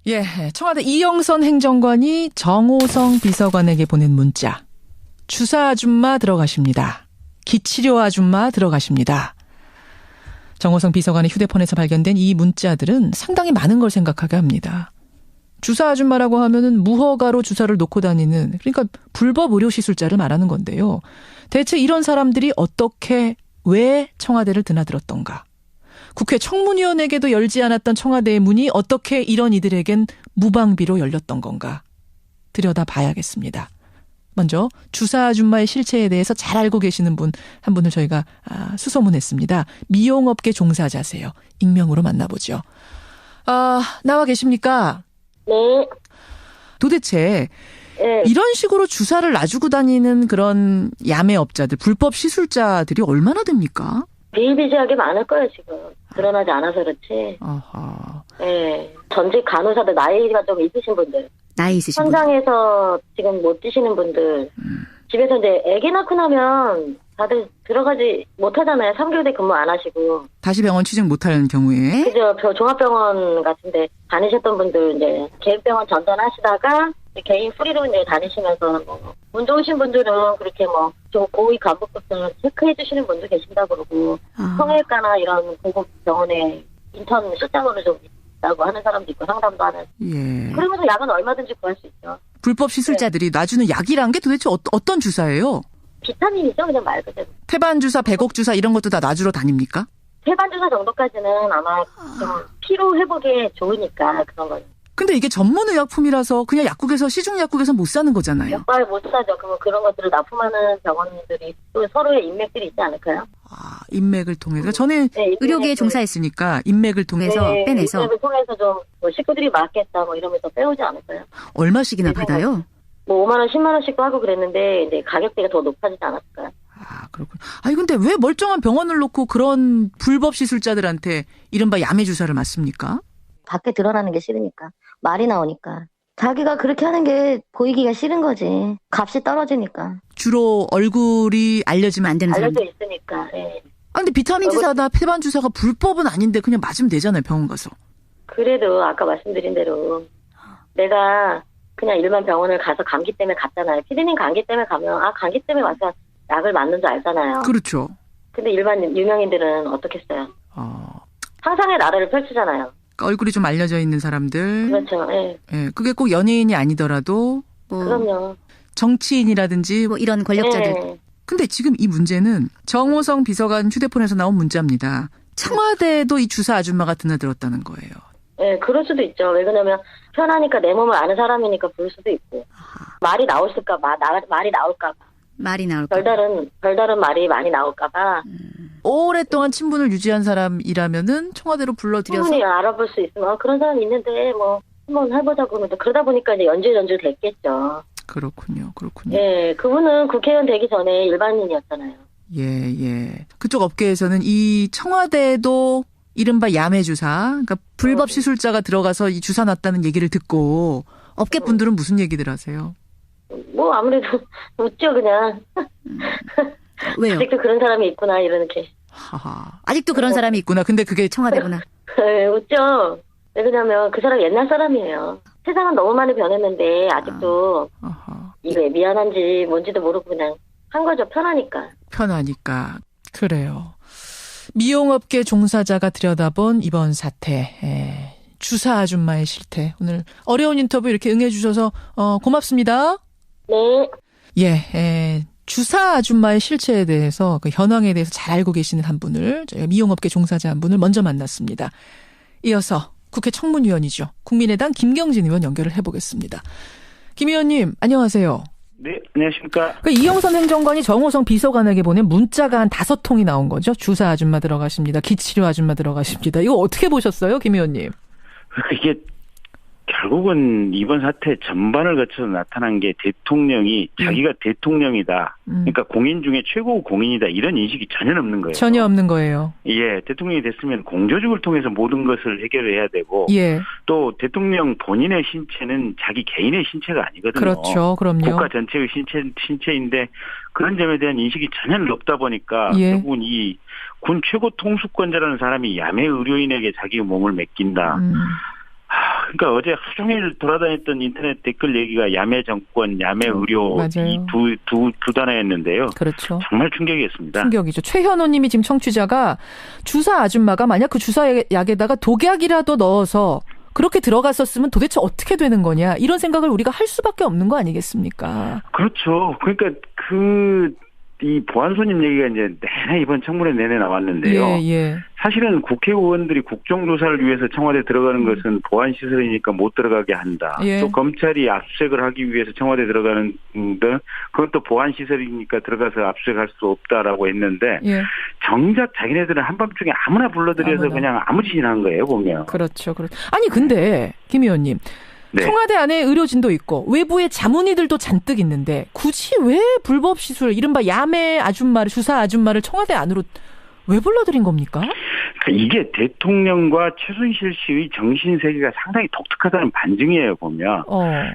예, 청와대 이영선 행정관이 정호성 비서관에게 보낸 문자. 주사 아줌마 들어가십니다. 기치료 아줌마 들어가십니다. 정호성 비서관의 휴대폰에서 발견된 이 문자들은 상당히 많은 걸 생각하게 합니다. 주사 아줌마라고 하면은 무허가로 주사를 놓고 다니는, 그러니까 불법 의료시술자를 말하는 건데요. 대체 이런 사람들이 어떻게, 왜 청와대를 드나들었던가? 국회 청문위원에게도 열지 않았던 청와대의 문이 어떻게 이런 이들에겐 무방비로 열렸던 건가? 들여다봐야겠습니다. 먼저 주사 아줌마의 실체에 대해서 잘 알고 계시는 분 한 분을 저희가 수소문했습니다. 미용업계 종사자세요. 익명으로 만나보죠. 나와 계십니까? 네. 도대체 네. 이런 식으로 주사를 놔주고 다니는 그런 야매업자들, 불법 시술자들이 얼마나 됩니까? 비일비재하게 많을 거예요, 지금. 드러나지 않아서 그렇지. 아하. 네. 전직 간호사들, 나이가 좀 있으신 분들. 나이 있으신 분. 현장에서 지금 못 뛰시는 분들. 집에서 이제 아기 낳고 나면 다들 들어가지 못하잖아요. 3개월대 근무 안 하시고. 다시 병원 취직 못하는 경우에. 그죠. 종합병원 같은데 다니셨던 분들 이제 개인병원 전전하시다가 개인 프리로 이제 다니시면서 운 좋으신 분들은 그렇게 좀 고위 간부급들 체크해 주시는 분도 계신다 그러고 성형외과나 이런 고급 병원에 인턴 실장으로 좀 있다고 하는 사람도 있고 상담도 하는. 예. 그러면서 약은 얼마든지 구할 수 있죠. 불법 시술자들이 놔주는 약이란 게 도대체 어떤 주사예요? 비타민이죠, 그냥 말 그대로. 태반 주사, 백옥 주사 이런 것도 다 놔주러 다닙니까? 태반 주사 정도까지는 아마 좀 피로 회복에 좋으니까 그런 거는. 근데 이게 전문 의약품이라서 그냥 약국에서 시중 약국에서 못 사는 거잖아요. 약발 못 사죠. 그러면 그런 것들을 납품하는 병원들이 또 서로의 인맥들이 있지 않을까요? 인맥을 통해서. 저는 네, 의료계에 종사했으니까 인맥을 통해서 빼내서. 인맥을 통해서 좀 식구들이 맞겠다 이러면서 빼오지 않을까요? 얼마씩이나 받아요? 5만 원, 10만 원씩도 하고 그랬는데 이제 가격대가 더 높아지지 않았을까요? 그렇군요. 근데 왜 멀쩡한 병원을 놓고 그런 불법 시술자들한테 이른바 야매 주사를 맞습니까? 밖에 드러나는 게 싫으니까. 말이 나오니까. 자기가 그렇게 하는 게 보이기가 싫은 거지. 값이 떨어지니까. 주로 얼굴이 알려지면 안 되는 사람. 알려져 있으니까. 예. 근데 비타민 주사나 폐반 주사가 불법은 아닌데 그냥 맞으면 되잖아요, 병원 가서. 그래도 아까 말씀드린 대로 내가 그냥 일반 병원을 가서 감기 때문에 갔잖아요. 피디님 감기 때문에 가면 감기 때문에 와서 약을 맞는 줄 알잖아요. 그렇죠. 근데 일반 유명인들은 어떻겠어요? 상상의 나라를 펼치잖아요. 얼굴이 좀 알려져 있는 사람들. 그렇죠. 예. 예, 그게 꼭 연예인이 아니더라도 그럼요. 정치인이라든지 이런 권력자들. 예. 근데 지금 이 문제는 정호성 비서관 휴대폰에서 나온 문자입니다. 청와대에도 이 주사 아줌마가 드나들었다는 거예요. 예, 그럴 수도 있죠. 왜 그러냐면 편하니까 내 몸을 아는 사람이니까 부를 수도 있고. 말이 나올까 봐. 말이 나올까 봐. 말이 나올까 봐. 별다른 말이 많이 나올까 봐. 오랫동안 친분을 유지한 사람이라면은 청와대로 불러들여서 충분히 알아볼 수 있으면 그런 사람이 있는데 한번 해보자고 하면 그러다 보니까 이제 연줄 됐겠죠. 그렇군요. 예, 그분은 국회의원 되기 전에 일반인이었잖아요. 예. 그쪽 업계에서는 이 청와대도 이른바 야매 주사, 그러니까 불법 시술자가 들어가서 이 주사 놨다는 얘기를 듣고 업계 분들은 무슨 얘기들 하세요? 아무래도 웃죠 그냥. 왜요? 아직도 그런 사람이 있구나 이렇게. 아직도 그런 사람이 있구나. 근데 그게 청와대구나. 네, 웃죠. 왜 그러냐면 그 사람 옛날 사람이에요. 세상은 너무 많이 변했는데 아직도 이게 미안한지 뭔지도 모르고 그냥 한 거죠. 편하니까. 그래요. 미용업계 종사자가 들여다본 이번 사태. 주사 아줌마의 실태. 오늘 어려운 인터뷰 이렇게 응해주셔서 고맙습니다. 네. 예. 주사 아줌마의 실체에 대해서 그 현황에 대해서 잘 알고 계시는 한 분을 저희가 미용업계 종사자 한 분을 먼저 만났습니다. 이어서 국회 청문위원이죠. 국민의당 김경진 의원 연결을 해보겠습니다. 김 의원님 안녕하세요. 네, 안녕하십니까. 이영선 행정관이 정호성 비서관에게 보낸 문자가 한 5통이 나온 거죠. 주사 아줌마 들어가십니다. 기치료 아줌마 들어가십니다. 이거 어떻게 보셨어요, 김 의원님? 이게 결국은 이번 사태 전반을 거쳐서 나타난 게 대통령이 자기가 대통령이다. 그러니까 공인 중에 최고 공인이다. 이런 인식이 전혀 없는 거예요. 전혀 없는 거예요. 예, 대통령이 됐으면 공조직을 통해서 모든 것을 해결해야 되고 예. 또 대통령 본인의 신체는 자기 개인의 신체가 아니거든요. 그렇죠. 그럼요. 국가 전체의 신체인데 그런 점에 대한 인식이 전혀 없다 보니까 결국은 이 군 최고 통수권자라는 사람이 야매 의료인에게 자기 몸을 맡긴다. 그러니까 어제 하루 종일 돌아다녔던 인터넷 댓글 얘기가 야매 정권, 야매 의료 맞아요. 두 단어였는데요. 그렇죠. 정말 충격이었습니다. 충격이죠. 최현호님이 지금 청취자가 주사 아줌마가 만약 그 주사약에다가 독약이라도 넣어서 그렇게 들어갔었으면 도대체 어떻게 되는 거냐 이런 생각을 우리가 할 수밖에 없는 거 아니겠습니까? 그렇죠. 그러니까 이 보안 손님 얘기가 이제 내내 이번 청문회 내내 나왔는데요. 예. 사실은 국회의원들이 국정조사를 위해서 청와대 들어가는 것은 보안 시설이니까 못 들어가게 한다. 예. 또 검찰이 압수수색을 하기 위해서 청와대 들어가는 그것도 보안 시설이니까 들어가서 압수수색할 수 없다라고 했는데 예. 정작 자기네들은 한밤중에 아무나 불러들여서 그냥 아무 짓이나 한 거예요, 보면. 그렇죠. 아니 근데 김 의원님. 네. 청와대 안에 의료진도 있고 외부에 자문의들도 잔뜩 있는데 굳이 왜 불법 시술 이른바 야매 아줌마를 주사 아줌마를 청와대 안으로 왜 불러들인 겁니까? 이게 대통령과 최순실 씨의 정신 세계가 상당히 독특하다는 반증이에요, 보면.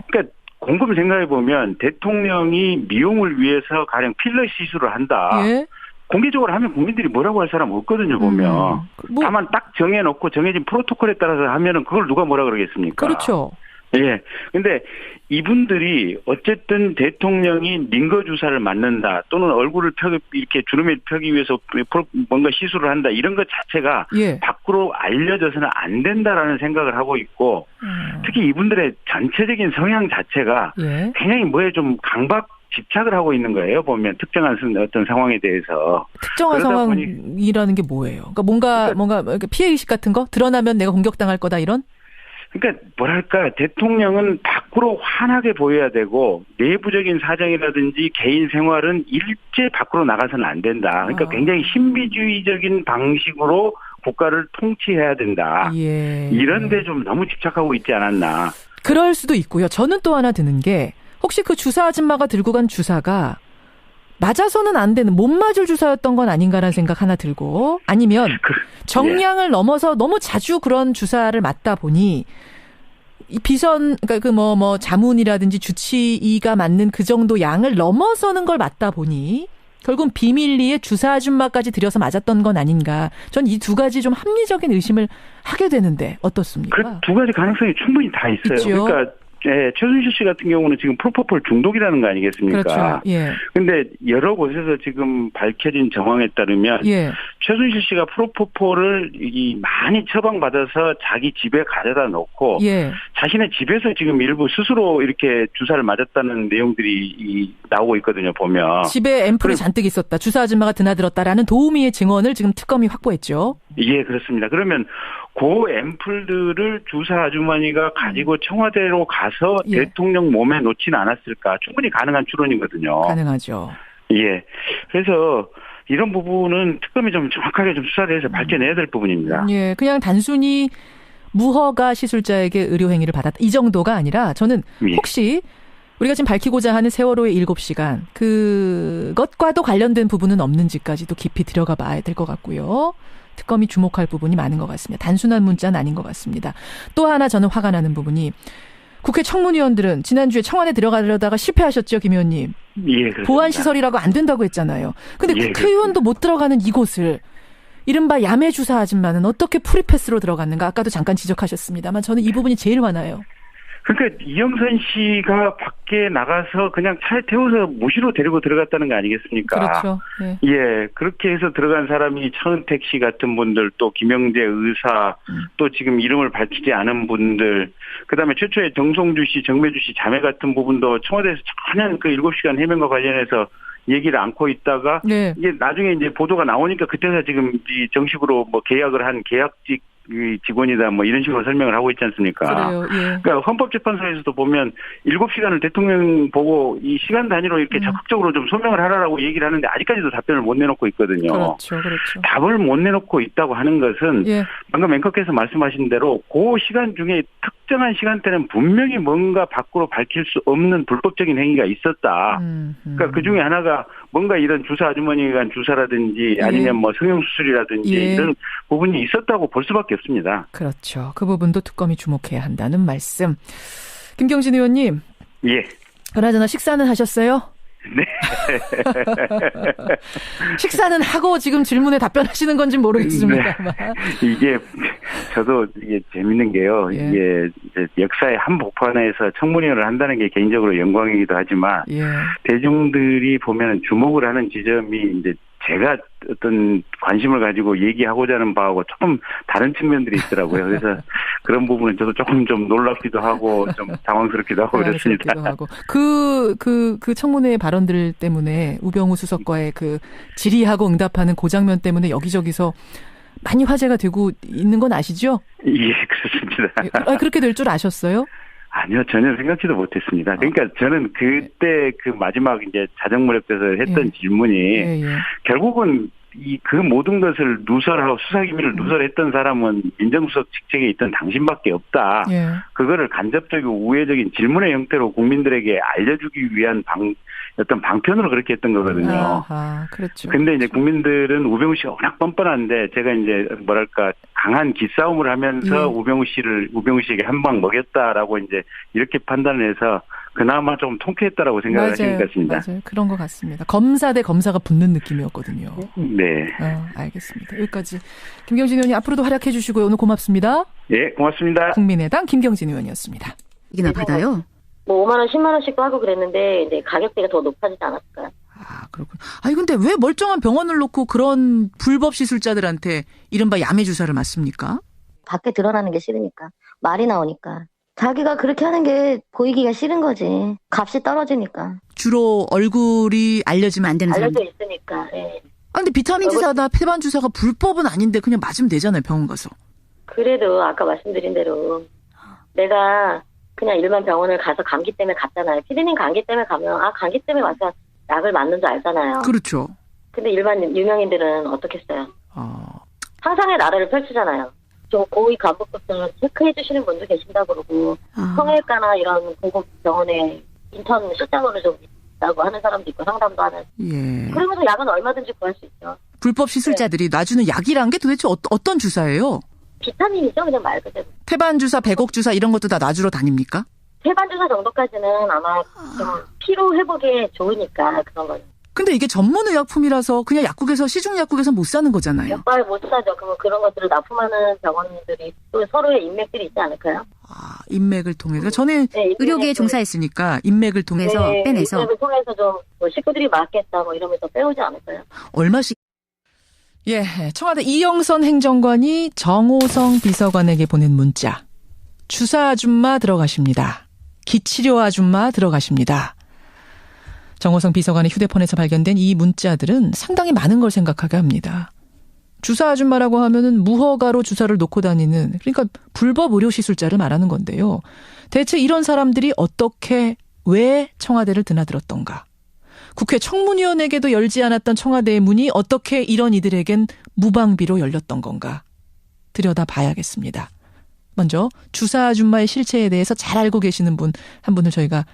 그러니까 곰곰이 생각해 보면 대통령이 미용을 위해서 가령 필러 시술을 한다. 예? 공개적으로 하면 국민들이 뭐라고 할 사람 없거든요, 보면. 다만 딱 정해놓고 정해진 프로토콜에 따라서 하면은 그걸 누가 뭐라 그러겠습니까? 그렇죠. 예. 근데 이분들이 어쨌든 대통령이 링거 주사를 맞는다 또는 얼굴을 이렇게 주름에 펴기 위해서 뭔가 시술을 한다 이런 것 자체가 예. 밖으로 알려져서는 안 된다라는 생각을 하고 있고 특히 이분들의 전체적인 성향 자체가 예. 굉장히 뭐에 좀 강박 집착을 하고 있는 거예요. 보면 특정한 어떤 상황에 대해서. 특정한 상황이라는 게 뭐예요? 그러니까 뭔가 피해 의식 같은 거 드러나면 내가 공격당할 거다 이런? 그러니까 뭐랄까 대통령은 밖으로 환하게 보여야 되고 내부적인 사정이라든지 개인 생활은 일제 밖으로 나가서는 안 된다. 그러니까 굉장히 신비주의적인 방식으로 국가를 통치해야 된다. 예. 이런 데 좀 너무 집착하고 있지 않았나. 그럴 수도 있고요. 저는 또 하나 드는 게 혹시 그 주사 아줌마가 들고 간 주사가 맞아서는 안 되는 못 맞을 주사였던 건 아닌가라는 생각 하나 들고 아니면 정량을 넘어서 너무 자주 그런 주사를 맞다 보니 이 비선 그러니까 자문이라든지 주치의가 맞는 그 정도 양을 넘어서는 걸 맞다 보니 결국은 비밀리에 주사 아줌마까지 들여서 맞았던 건 아닌가. 전 이 두 가지 좀 합리적인 의심을 하게 되는데 어떻습니까? 그 두 가지 가능성이 충분히 다 있어요. 있죠? 그러니까 네, 최순실 씨 같은 경우는 지금 프로포폴 중독이라는 거 아니겠습니까? 그렇죠. 예. 근데 여러 곳에서 지금 밝혀진 정황에 따르면 예. 최순실 씨가 프로포폴을 많이 처방받아서 자기 집에 가져다 놓고 예. 자신의 집에서 지금 일부 스스로 이렇게 주사를 맞았다는 내용들이 나오고 있거든요, 보면. 집에 앰플이 잔뜩 있었다. 주사 아줌마가 드나들었다라는 도우미의 증언을 지금 특검이 확보했죠. 예, 그렇습니다. 그러면 그 앰플들을 주사 아주머니가 가지고 청와대로 가서 예. 대통령 몸에 놓지는 않았을까? 충분히 가능한 추론이거든요. 가능하죠. 예. 그래서 이런 부분은 특검이 좀 정확하게 좀 수사를 해서 밝혀내야 될 부분입니다. 예, 그냥 단순히 무허가 시술자에게 의료행위를 받았다. 이 정도가 아니라 저는 혹시 우리가 지금 밝히고자 하는 세월호의 7시간 그것과도 관련된 부분은 없는지까지도 깊이 들어가 봐야 될 것 같고요. 특검이 주목할 부분이 많은 것 같습니다. 단순한 문자는 아닌 것 같습니다. 또 하나 저는 화가 나는 부분이 국회 청문위원들은 지난주에 청와대 들어가려다가 실패하셨죠, 김 의원님. 예, 그렇습니다. 보안시설이라고 안 된다고 했잖아요. 근데 예, 국회의원도 못 들어가는 이곳을 이른바 야매 주사 아줌마는 어떻게 프리패스로 들어갔는가 아까도 잠깐 지적하셨습니다만 저는 이 부분이 제일 화나요. 그러니까 이영선 씨가 밖에 나가서 그냥 차에 태워서 무시로 데리고 들어갔다는 거 아니겠습니까? 그렇죠. 예. 예, 그렇게 해서 들어간 사람이 차은택 씨 같은 분들, 또 김영재 의사, 또 지금 이름을 밝히지 않은 분들, 그다음에 최초에 정성주 씨, 정매주 씨 자매 같은 부분도 청와대에서 전혀 그 7시간 해명과 관련해서 얘기를 않고 있다가 네. 이게 나중에 이제 보도가 나오니까 그때서 지금 이 정식으로 뭐 계약을 한 계약직 직원이다 뭐 이런 식으로 설명을 하고 있지 않습니까? 그래요. 예. 그러니까 헌법재판소에서도 보면 7시간을 대통령 보고 이 시간 단위로 이렇게 적극적으로 좀 소명을 하라고 얘기를 하는데 아직까지도 답변을 못 내놓고 있거든요. 그렇죠. 답을 못 내놓고 있다고 하는 것은 예. 방금 앵커께서 말씀하신 대로 그 시간 중에 특정한 시간대는 분명히 뭔가 밖으로 밝힐 수 없는 불법적인 행위가 있었다. 그러니까 그 중에 하나가 뭔가 이런 주사 아주머니가 간 주사라든지 아니면 뭐 성형수술이라든지 이런 부분이 있었다고 볼 수밖에 없습니다. 그렇죠. 그 부분도 특검이 주목해야 한다는 말씀. 김경진 의원님. 예. 그나저나 식사는 하셨어요? 네. 식사는 하고 지금 질문에 답변하시는 건지 모르겠습니다만. 이게 저도 이게 재밌는 게요. 예. 이게 이제 역사의 한복판에서 청문회를 한다는 게 개인적으로 영광이기도 하지만 예. 대중들이 보면 주목을 하는 지점이 이제 제가 어떤 관심을 가지고 얘기하고자 하는 바하고 조금 다른 측면들이 있더라고요. 그래서 그런 부분은 저도 조금 좀 놀랍기도 하고 좀 당황스럽기도 하고 그렇습니다. 하고. 그 청문회 발언들 때문에 우병우 수석과의 그 질의하고 응답하는 그 장면 때문에 여기저기서 많이 화제가 되고 있는 건 아시죠? 예, 그렇습니다. 그렇게 될 줄 아셨어요? 아니요, 전혀 생각지도 못했습니다. 그러니까 저는 그때 그 마지막 이제 자정무렵에서 했던 질문이 결국은 그 모든 것을 누설하고 수사기밀을 누설했던 사람은 민정수석 직책에 있던 당신밖에 없다. 예. 그거를 간접적이고 우회적인 질문의 형태로 국민들에게 알려주기 위한 어떤 방편으로 그렇게 했던 거거든요. 아하, 그렇죠. 근데 이제 국민들은 우병우 씨가 워낙 뻔뻔한데 제가 이제 뭐랄까 강한 기싸움을 하면서 우병우 씨에게 한 방 먹였다라고 이제 이렇게 판단을 해서 그나마 좀 통쾌했다라고 생각을 하시는 것 같습니다. 맞아요. 그런 것 같습니다. 검사 대 검사가 붙는 느낌이었거든요. 네. 알겠습니다. 여기까지 김경진 의원님 앞으로도 활약해 주시고요. 오늘 고맙습니다. 예, 고맙습니다. 국민의당 김경진 의원이었습니다. 이게 나 받아요? 뭐 5만 원, 10만 원씩도 하고 그랬는데 이제 가격대가 더 높아지지 않았을까요? 아, 그렇군요. 아니 근데 왜 멀쩡한 병원을 놓고 그런 불법 시술자들한테 이른바 야매 주사를 맞습니까? 밖에 드러나는 게 싫으니까. 말이 나오니까. 자기가 그렇게 하는 게 보이기가 싫은 거지. 값이 떨어지니까. 주로 얼굴이 알려지면 안 되는 사람. 알려져 있으니까. 예. 아 근데 비타민 주사나 폐반 주사가 불법은 아닌데 그냥 맞으면 되잖아요, 병원 가서. 그래도 아까 말씀드린 대로 내가 그냥 일반 병원을 가서 감기 때문에 갔잖아요. 피디님 감기 때문에 가면 감기 때문에 와서 약을 맞는 줄 알잖아요. 그렇죠. 근데 일반 유명인들은 어떻겠어요? 상상의 나라를 펼치잖아요. 저 고위 간부급들 체크해 주시는 분도 계신다고 그러고 성형외과나 이런 고급 병원에 인턴 실장으로 좀 있다고 하는 사람도 있고 상담도 하는. 예. 그러면서 약은 얼마든지 구할 수 있죠. 불법 시술자들이 놔주는 약이란 게 도대체 어떤 주사예요? 비타민이죠, 그냥 말 그대로. 태반 주사, 백옥 주사 이런 것도 다 놔주러 다닙니까? 태반 주사 정도까지는 아마 좀 피로 회복에 좋으니까 그런 거는. 근데 이게 전문 의약품이라서 그냥 약국에서 시중 약국에서 못 사는 거잖아요. 약발 못 사죠. 그러면 그런 것들을 납품하는 병원들이 또 서로의 인맥들이 있지 않을까요? 인맥을 통해서 저는 네, 의료계에 종사했으니까 인맥을 통해서 빼내서. 인맥을 통해서 좀 뭐 식구들이 맞겠다 뭐 이러면서 빼오지 않을까요? 얼마씩. 예, 청와대 이영선 행정관이 정호성 비서관에게 보낸 문자. 주사 아줌마 들어가십니다. 기치료 아줌마 들어가십니다. 정호성 비서관의 휴대폰에서 발견된 이 문자들은 상당히 많은 걸 생각하게 합니다. 주사 아줌마라고 하면은 무허가로 주사를 놓고 다니는, 그러니까 불법 의료시술자를 말하는 건데요. 대체 이런 사람들이 어떻게, 왜 청와대를 드나들었던가? 국회 청문위원에게도 열지 않았던 청와대의 문이 어떻게 이런 이들에겐 무방비로 열렸던 건가? 들여다봐야겠습니다. 먼저 주사 아줌마의 실체에 대해서 잘 알고 계시는 분 한 분을 저희가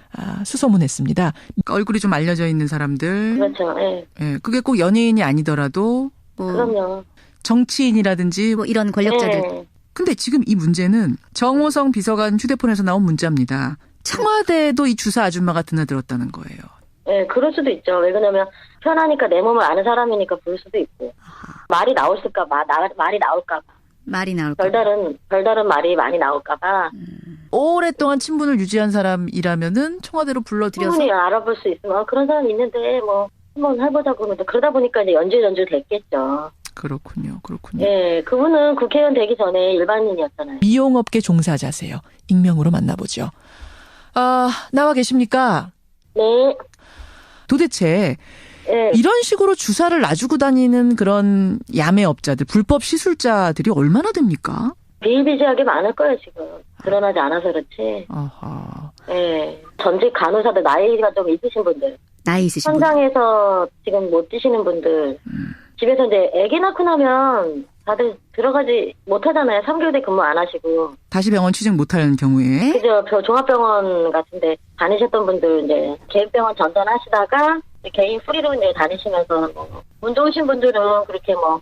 수소문했습니다. 얼굴이 좀 알려져 있는 사람들. 그렇죠. 예. 예, 그게 꼭 연예인이 아니더라도 그럼요. 정치인이라든지 뭐 이런 권력자들. 예. 근데 지금 이 문제는 정호성 비서관 휴대폰에서 나온 문자입니다. 청와대에도 이 주사 아줌마가 드나들었다는 거예요. 예, 그럴 수도 있죠. 왜 그러냐면 편하니까 내 몸을 아는 사람이니까 부를 수도 있고. 말이 나올까 봐, 말이 나올까 봐. 말이 나올까. 별다른 말이 많이 나올까 봐. 오랫동안 친분을 유지한 사람이라면은 청와대로 불러들여서 충분히 알아볼 수 있으면 그런 사람이 있는데 뭐 한번 해보자고 하면 그러다 보니까 이제 연주 됐겠죠. 그렇군요. 예, 그분은 국회의원 되기 전에 일반인이었잖아요. 미용업계 종사자세요. 익명으로 만나보죠. 나와 계십니까? 네. 도대체 예. 이런 식으로 주사를 놔주고 다니는 그런 야매업자들, 불법 시술자들이 얼마나 됩니까? 비일비재하게 많을 거예요, 지금. 드러나지 않아서 그렇지. 아하. 예. 전직 간호사들 나이가 좀 있으신 분들. 나이 있으신 분. 현장에서 지금 못 뛰시는 분들. 집에서 이제 애기 낳고 나면 다들 들어가지 못하잖아요. 3개월대 근무 안 하시고. 다시 병원 취직 못하는 경우에. 그죠. 종합병원 같은데 다니셨던 분들 이제 계획병원 전전하시다가 개인 프리로 이제 다니시면서 뭐 운 좋으신 분들은 그렇게 뭐